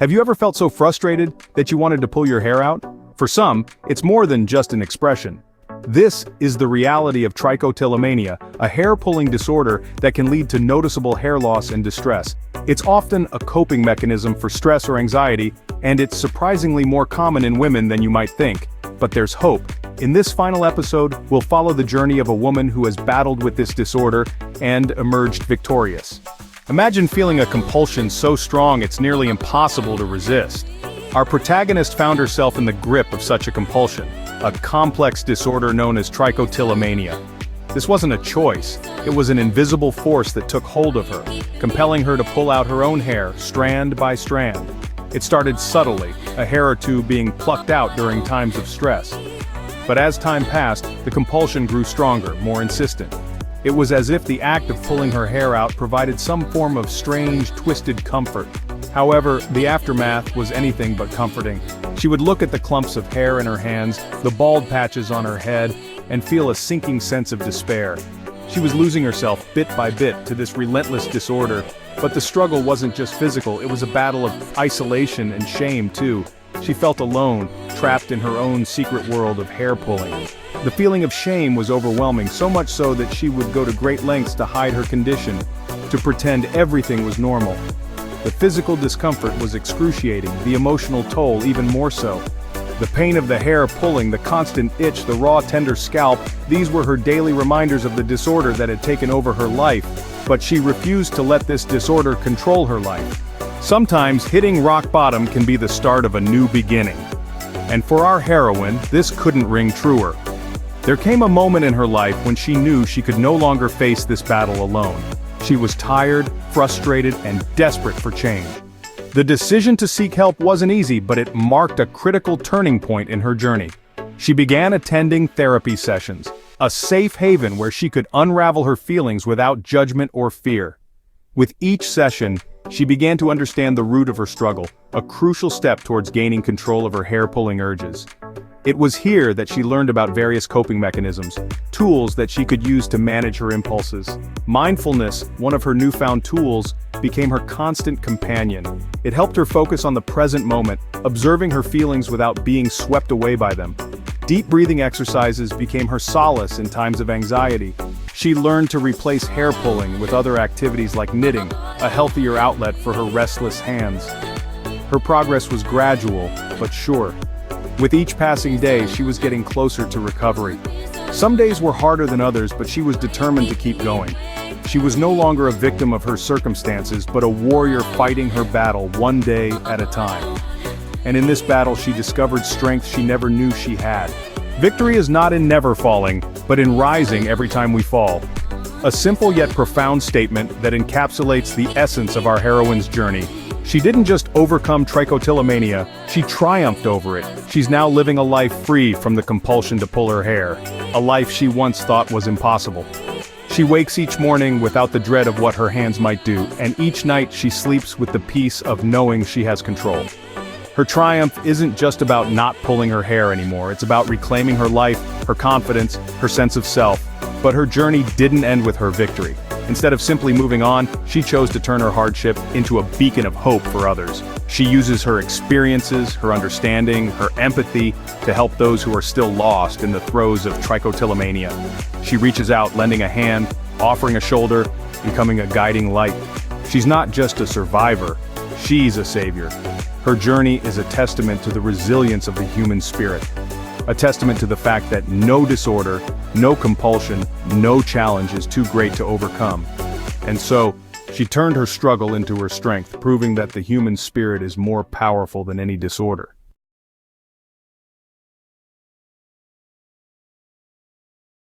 Have you ever felt so frustrated that you wanted to pull your hair out? For some, it's more than just an expression. This is the reality of trichotillomania, a hair-pulling disorder that can lead to noticeable hair loss and distress. It's often a coping mechanism for stress or anxiety, and it's surprisingly more common in women than you might think. But there's hope. In this final episode, we'll follow the journey of a woman who has battled with this disorder and emerged victorious. Imagine feeling a compulsion so strong it's nearly impossible to resist. Our protagonist found herself in the grip of such a compulsion, a complex disorder known as trichotillomania. This wasn't a choice, it was an invisible force that took hold of her, compelling her to pull out her own hair, strand by strand. It started subtly, a hair or two being plucked out during times of stress. But as time passed, the compulsion grew stronger, more insistent. It was as if the act of pulling her hair out provided some form of strange, twisted comfort. However, the aftermath was anything but comforting. She would look at the clumps of hair in her hands, the bald patches on her head, and feel a sinking sense of despair. She was losing herself bit by bit to this relentless disorder, but the struggle wasn't just physical, it was a battle of isolation and shame too. She felt alone, trapped in her own secret world of hair pulling. The feeling of shame was overwhelming, so much so that she would go to great lengths to hide her condition, to pretend everything was normal. The physical discomfort was excruciating, the emotional toll even more so. The pain of the hair pulling, the constant itch, the raw tender scalp, these were her daily reminders of the disorder that had taken over her life, but she refused to let this disorder control her life. Sometimes hitting rock bottom can be the start of a new beginning. And for our heroine, this couldn't ring truer. There came a moment in her life when she knew she could no longer face this battle alone. She was tired, frustrated, and desperate for change. The decision to seek help wasn't easy, but it marked a critical turning point in her journey. She began attending therapy sessions, a safe haven where she could unravel her feelings without judgment or fear. With each session, she began to understand the root of her struggle, a crucial step towards gaining control of her hair-pulling urges. It was here that she learned about various coping mechanisms, tools that she could use to manage her impulses. Mindfulness, one of her newfound tools, became her constant companion. It helped her focus on the present moment, observing her feelings without being swept away by them. Deep breathing exercises became her solace in times of anxiety. She learned to replace hair pulling with other activities like knitting, a healthier outlet for her restless hands. Her progress was gradual, but sure. With each passing day, she was getting closer to recovery. Some days were harder than others, but she was determined to keep going. She was no longer a victim of her circumstances, but a warrior fighting her battle one day at a time. And in this battle, she discovered strength she never knew she had. Victory is not in never falling, but in rising every time we fall. A simple yet profound statement that encapsulates the essence of our heroine's journey. She didn't just overcome trichotillomania, she triumphed over it. She's now living a life free from the compulsion to pull her hair, a life she once thought was impossible. She wakes each morning without the dread of what her hands might do, and each night she sleeps with the peace of knowing she has control. Her triumph isn't just about not pulling her hair anymore, it's about reclaiming her life, her confidence, her sense of self. But her journey didn't end with her victory. Instead of simply moving on, she chose to turn her hardship into a beacon of hope for others. She uses her experiences, her understanding, her empathy to help those who are still lost in the throes of trichotillomania. She reaches out, lending a hand, offering a shoulder, becoming a guiding light. She's not just a survivor, she's a savior. Her journey is a testament to the resilience of the human spirit. A testament to the fact that no disorder, no compulsion, no challenge is too great to overcome. And so, she turned her struggle into her strength, proving that the human spirit is more powerful than any disorder.